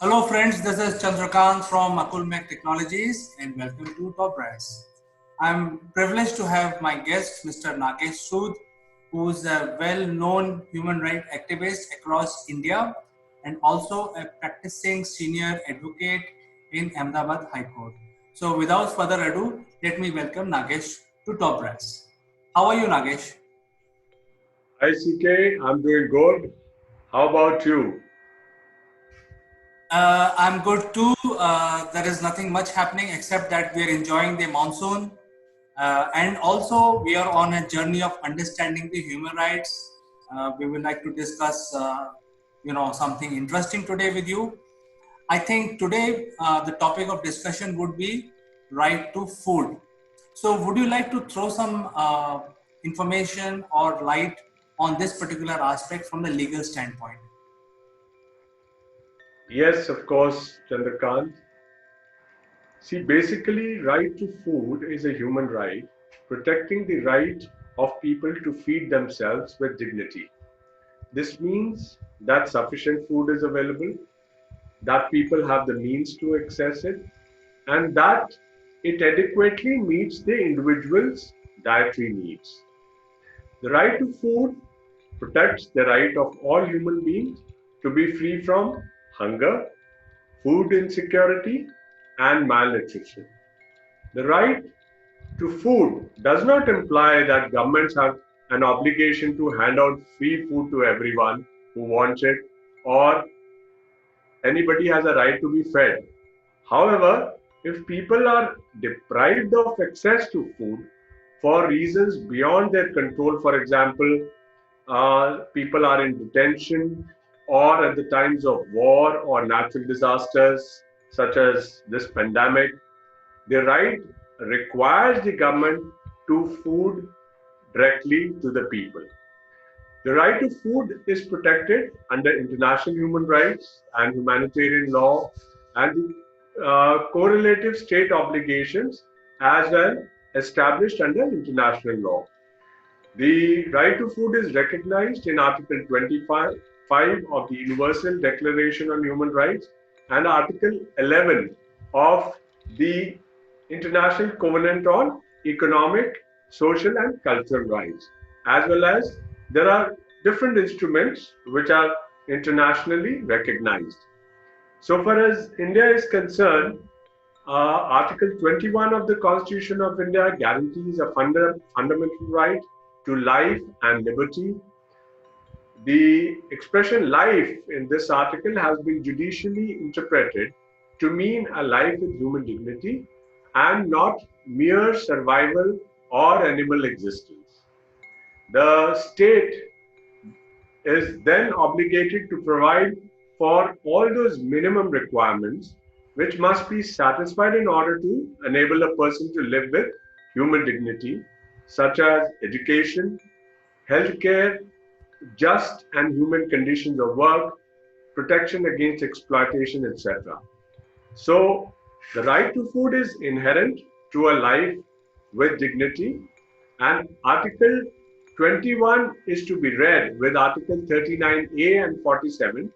Hello friends, this is Chandrakant from Akulmek Technologies and welcome to Top Rise. I'm privileged to have my guest Mr. Nagesh Sood, who is a well-known human rights activist across India and also a practicing senior advocate in Ahmedabad High Court. So without further ado, let me welcome Nagesh to Top Rise. How are you, Nagesh? Hi CK, I'm doing good. How about you? I'm good too. There is nothing much happening except that we are enjoying the monsoon. And also, we are on a journey of understanding the human rights. We would like to discuss, something interesting today with you. I think today the topic of discussion would be right to food. So, would you like to throw some information or light on this particular aspect from the legal standpoint? Yes, of course, Chandrakant. See, basically, right to food is a human right, protecting the right of people to feed themselves with dignity. This means that sufficient food is available, that people have the means to access it, and that it adequately meets the individual's dietary needs. The right to food protects the right of all human beings to be free from hunger, food insecurity, and malnutrition. The right to food does not imply that governments have an obligation to hand out free food to everyone who wants it, or anybody has a right to be fed. However, if people are deprived of access to food for reasons beyond their control, for example, people are in detention or at the times of war or natural disasters such as this pandemic, the right requires the government to food directly to the people. The right to food is protected under international human rights and humanitarian law and correlative state obligations as well established under international law. The right to food is recognized in Article 25 of the Universal Declaration on Human Rights and Article 11 of the International Covenant on Economic, Social and Cultural Rights, as well as there are different instruments which are internationally recognized. So far as India is concerned, Article 21 of the Constitution of India guarantees a fundamental right to life and liberty. The expression life in this article has been judicially interpreted to mean a life with human dignity and not mere survival or animal existence. The state is then obligated to provide for all those minimum requirements which must be satisfied in order to enable a person to live with human dignity, such as education, healthcare, just and human conditions of work, protection against exploitation, etc. So, the right to food is inherent to a life with dignity, and Article 21 is to be read with Article 39A and 47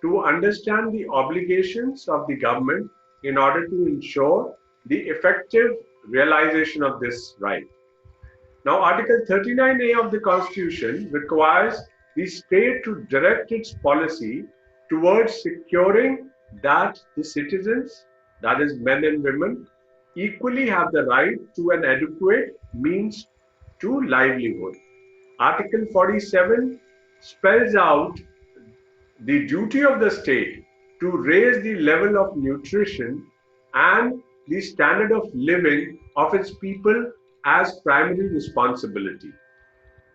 to understand the obligations of the government in order to ensure the effective realization of this right. Now, Article 39A of the Constitution requires the state to direct its policy towards securing that the citizens, that is, men and women, equally have the right to an adequate means to livelihood. Article 47 spells out the duty of the state to raise the level of nutrition and the standard of living of its people as primary responsibility.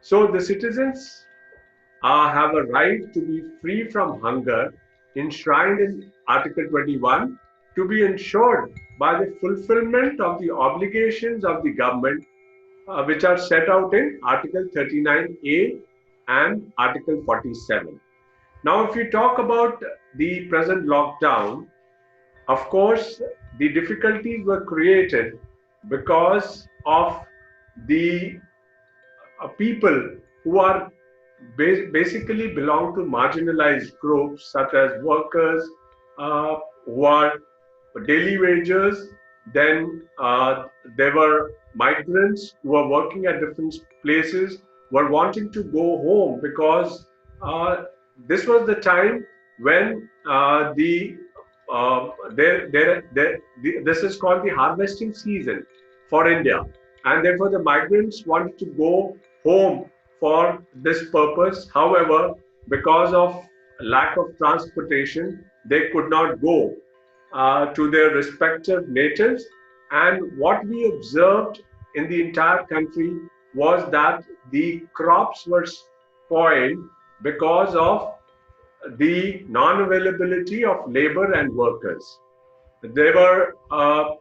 So the citizens have a right to be free from hunger enshrined in Article 21 to be ensured by the fulfillment of the obligations of the government which are set out in Article 39A and Article 47. Now, if we talk about the present lockdown, of course, the difficulties were created because of the people who are basically belong to marginalized groups such as workers, who are daily wagers. Then there were migrants who were working at different places, were wanting to go home because this was the time when this is called the harvesting season for India, and therefore the migrants wanted to go home for this purpose. However, because of lack of transportation, they could not go to their respective natives. And what we observed in the entire country was that the crops were spoiled because of the non-availability of labor and workers. There were uh,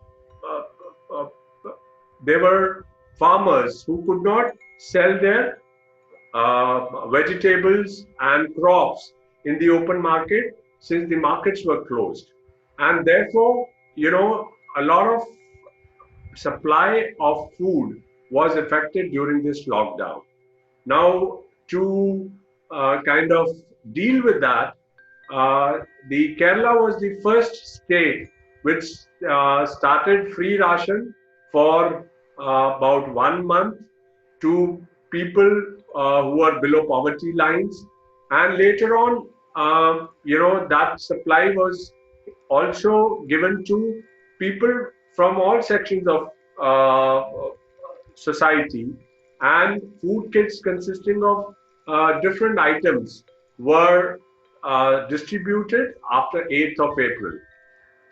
uh, there were farmers who could not sell their vegetables and crops in the open market since the markets were closed, and therefore, a lot of supply of food was affected during this lockdown. Now, to kind of deal with that, the Kerala was the first state which started free ration for about 1 month to people who are below poverty lines, and later on, that supply was also given to people from all sections of society, and food kits consisting of different items were distributed after 8th of April.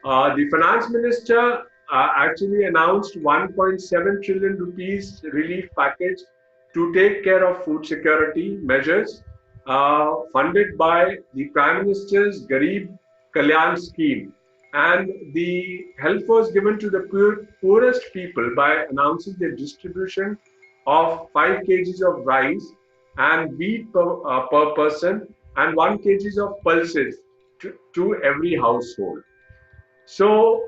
The finance minister actually announced 1.7 trillion rupees relief package to take care of food security measures funded by the Prime Minister's Garib Kalyan scheme. And the help was given to the poorest people by announcing the distribution of 5 kgs of rice and wheat per person, and 1 kgs of pulses to every household. So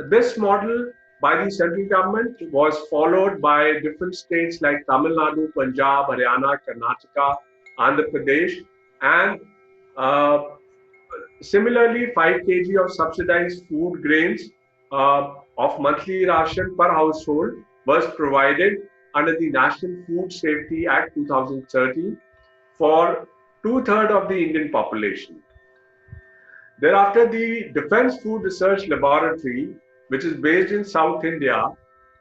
this model by the central government was followed by different states like Tamil Nadu, Punjab, Haryana, Karnataka, Andhra Pradesh, and uh, similarly 5 kg of subsidized food grains of monthly ration per household was provided under the National Food Safety Act 2013 for two-thirds of the Indian population. Thereafter, the Defense Food Research Laboratory, which is based in South India,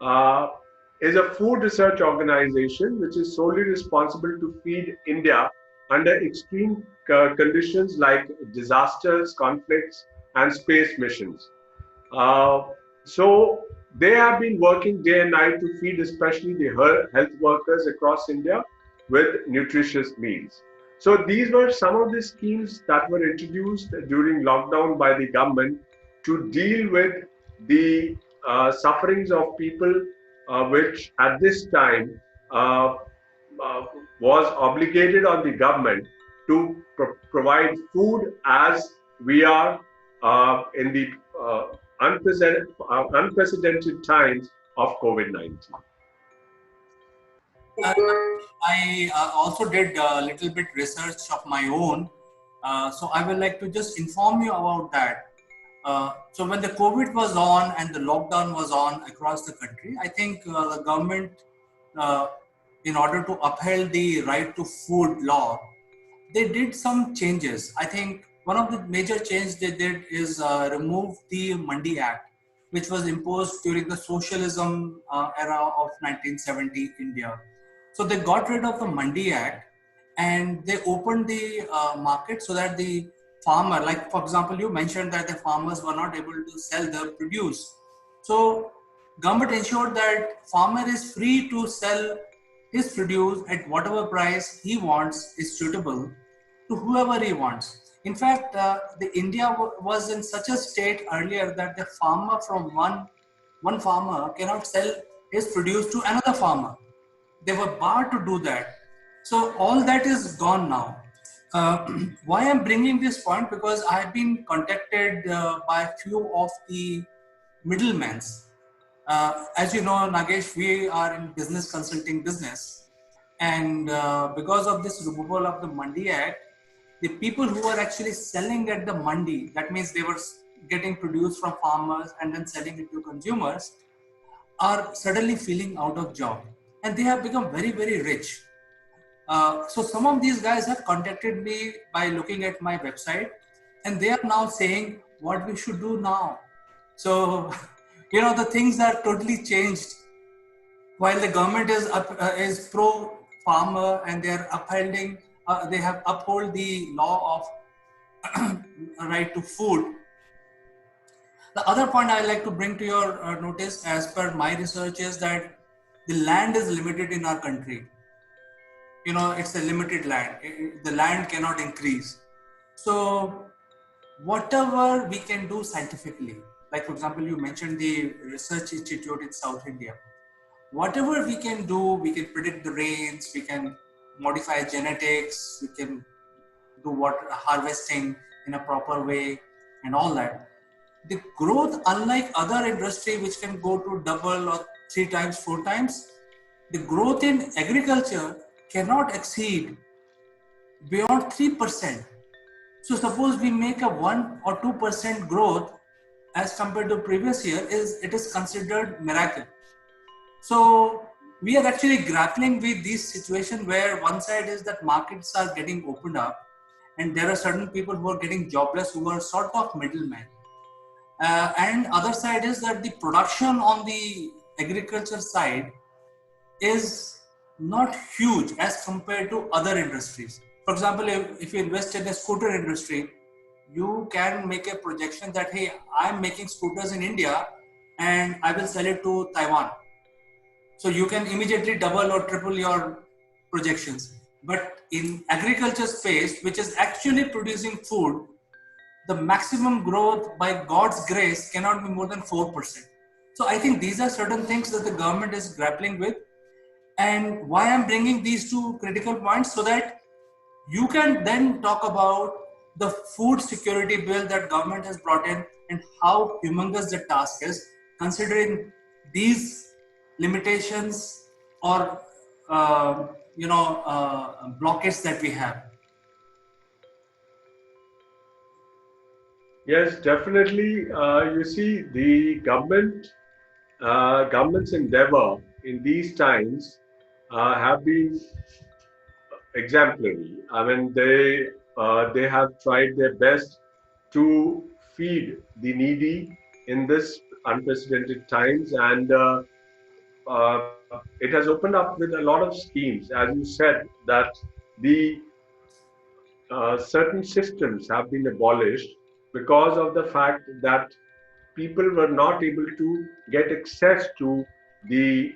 uh, is a food research organization which is solely responsible to feed India under extreme conditions like disasters, conflicts, and space missions. Uh, so they have been working day and night to feed especially the health workers across India with nutritious meals. So these were some of the schemes that were introduced during lockdown by the government to deal with the sufferings of people, which at this time uh, was obligated on the government to provide food as we are in the unprecedented times of COVID-19. Uh, I also did a little bit research of my own. So I would like to just inform you about that. So when the COVID was on and the lockdown was on across the country, I think the government, uh, in order to uphold the right to food law, they did some changes. I think one of the major changes they did is remove the Mandi Act, which was imposed during the socialism era of 1970 India. So they got rid of the Mandi Act and they opened the market so that the farmer, like for example, you mentioned that the farmers were not able to sell their produce. So government ensured that farmer is free to sell his produce at whatever price he wants is suitable to whoever he wants. In fact, the India was in such a state earlier that the farmer from one farmer cannot sell his produce to another farmer. They were barred to do that. So all that is gone now. Why I'm bringing this point, because I've been contacted by a few of the middlemen. As you know, Nagesh, we are in business consulting business, and because of this removal of the Mandi Act, the people who are actually selling at the mandi, that means they were getting produced from farmers and then selling it to consumers, are suddenly feeling out of job, and they have become very, very rich. So some of these guys have contacted me by looking at my website, and they are now saying what we should do now. So, the things are totally changed. While the government is pro farmer and they are upholding, they have uphold the law of right to food. The other point I like to bring to your notice, as per my research, is that the land is limited in our country. It's a limited land. The land cannot increase. So whatever we can do scientifically, like for example, you mentioned the research institute in South India. Whatever we can do, we can predict the rains, we can modify genetics, we can do water harvesting in a proper way and all that. The growth, unlike other industry which can go to double or 3 times, 4 times, the growth in agriculture cannot exceed beyond 3%. So suppose we make a 1 or 2% growth as compared to previous year, it is considered miracle. So we are actually grappling with this situation where one side is that markets are getting opened up and there are certain people who are getting jobless who are sort of middlemen. And other side is that the production on the agriculture side is not huge as compared to other industries. For example, if you invest in a scooter industry, you can make a projection that, hey, I'm making scooters in India and I will sell it to Taiwan. So you can immediately double or triple your projections. But in agriculture space, which is actually producing food, the maximum growth by God's grace cannot be more than 4%. So I think these are certain things that the government is grappling with. And why I'm bringing these two critical points, so that you can then talk about the food security bill that government has brought in and how humongous the task is, considering these limitations or blockades that we have. Yes, definitely. You see, the government's endeavor in these times have been exemplary. I mean, they have tried their best to feed the needy in this unprecedented times, and it has opened up with a lot of schemes. As you said, that the certain systems have been abolished because of the fact that people were not able to get access to the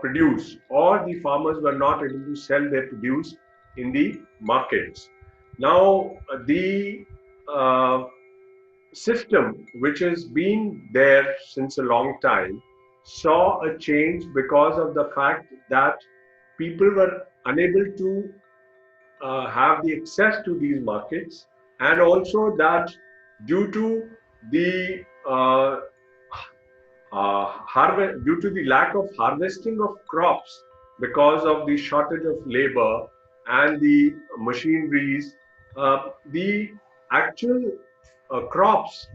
produce, or the farmers were not able to sell their produce in the markets. Now, the system, which has been there since a long time, saw a change because of the fact that people were unable to have the access to these markets, and also that due to the due to the lack of harvesting of crops, because of the shortage of labor and the machineries, the actual crops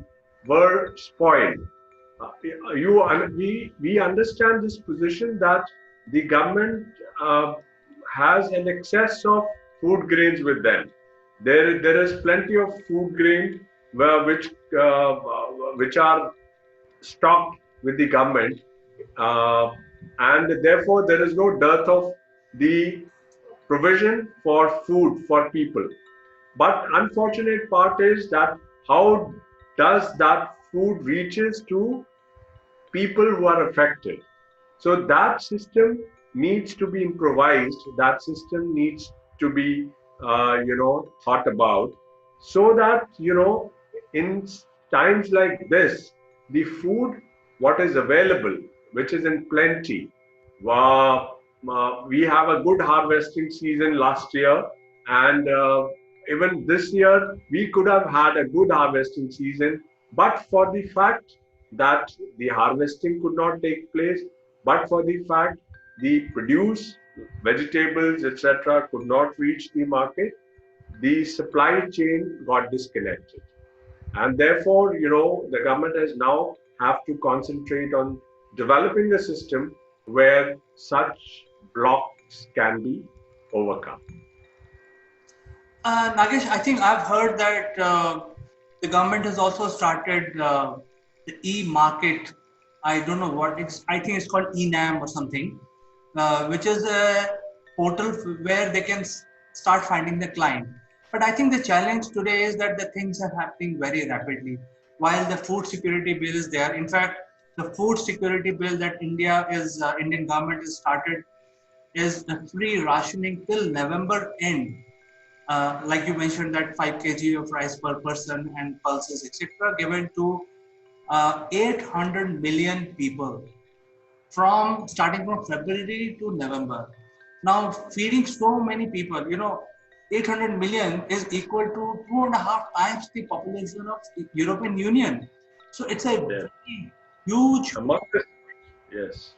were spoiled. We understand this position that the government has an excess of food grains with them. There is plenty of food grain which are stocked with the government, and therefore there is no dearth of the provision for food for people. But unfortunate part is that how does that food reaches to people who are affected? So that system needs to be improvised. That system needs to be, thought about, so that in times like this, the food what is available, which is in plenty. We have a good harvesting season last year, and even this year we could have had a good harvesting season, but for the fact that the harvesting could not take place, but for the fact the produce, vegetables, etc., could not reach the market, the supply chain got disconnected. And therefore, the government has now have to concentrate on developing a system where such blocks can be overcome. Nagesh, I think I've heard that the government has also started the e-market. I don't know what it's. I think it's called eNAM or something, which is a portal where they can start finding the client. But I think the challenge today is that the things are happening very rapidly. While the food security bill is there, in fact, the food security bill that Indian government has started is the free rationing till November end. Like you mentioned, that 5 kg of rice per person and pulses, etc., given to 800 million people from starting from February to November. Now, feeding so many people, 800 million is equal to 2.5 times the population of the European Union. So it's a Yeah. very huge, Yes.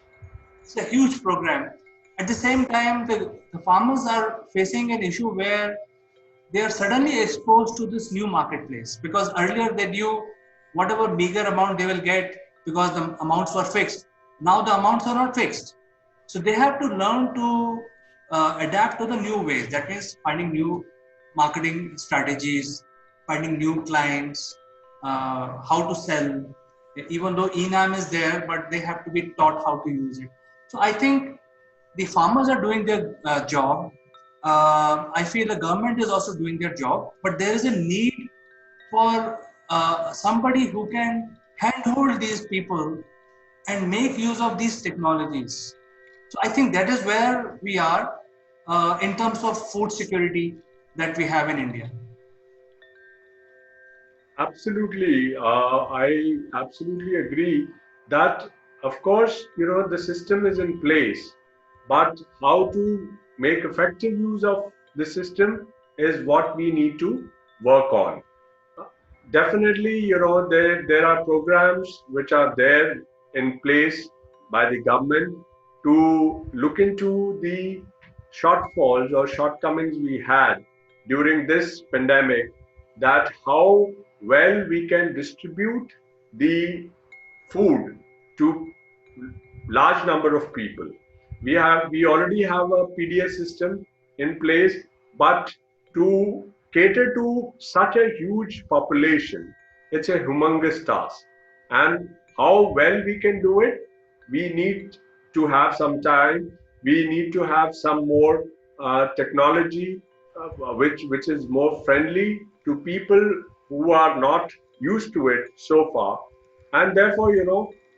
it's a huge program. At the same time, the farmers are facing an issue where they are suddenly exposed to this new marketplace, because earlier they knew whatever meager amount they will get because the amounts were fixed. Now the amounts are not fixed. So they have to learn to adapt to the new ways. That means finding new marketing strategies, finding new clients, how to sell. Even though eNAM is there, but they have to be taught how to use it. So I think the farmers are doing their job. I feel the government is also doing their job, but there is a need for somebody who can handhold these people and make use of these technologies. So I think that is where we are in terms of food security that we have in India. Absolutely. I absolutely agree that, of course, the system is in place, but how to make effective use of the system is what we need to work on. Definitely, there are programs which are there in place by the government to look into the shortfalls or shortcomings we had during this pandemic, that how well we can distribute the food to large number of people. We already have a PDS system in place, but to cater to such a huge population, it's a humongous task. And how well we can do it, we need to have some time. We need to have some more technology, which is more friendly to people who are not used to it so far. And therefore,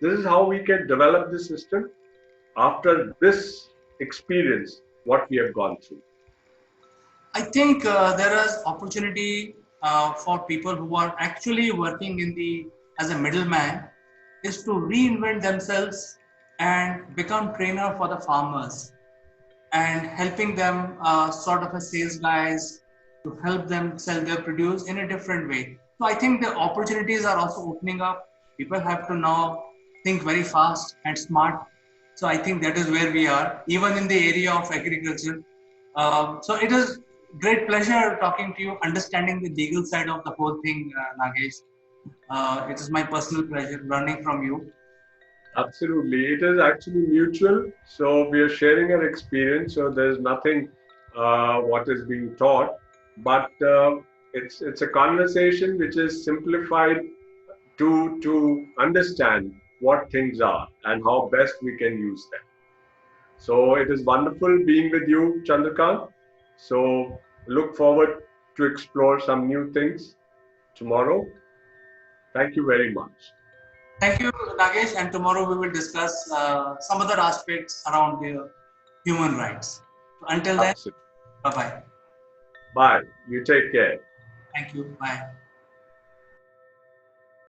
this is how we can develop the system after this experience, what we have gone through. I think there is opportunity for people who are actually working in the as a middleman is to reinvent themselves and become trainer for the farmers and helping them sort of a sales guys to help them sell their produce in a different way. So I think the opportunities are also opening up. People have to now think very fast and smart. So I think that is where we are, even in the area of agriculture. So it is great pleasure talking to you, understanding the legal side of the whole thing, Nagesh. It is my personal pleasure learning from you. Absolutely. It is actually mutual. So we are sharing our experience. So there's nothing what is being taught, but it's a conversation which is simplified to understand what things are and how best we can use them. So it is wonderful being with you, Chandrakant. So look forward to explore some new things tomorrow. Thank you very much. Thank you, Nagesh. And tomorrow we will discuss some other aspects around the human rights. So until then, Absolutely. bye bye. Bye. You take care. Thank you. Bye.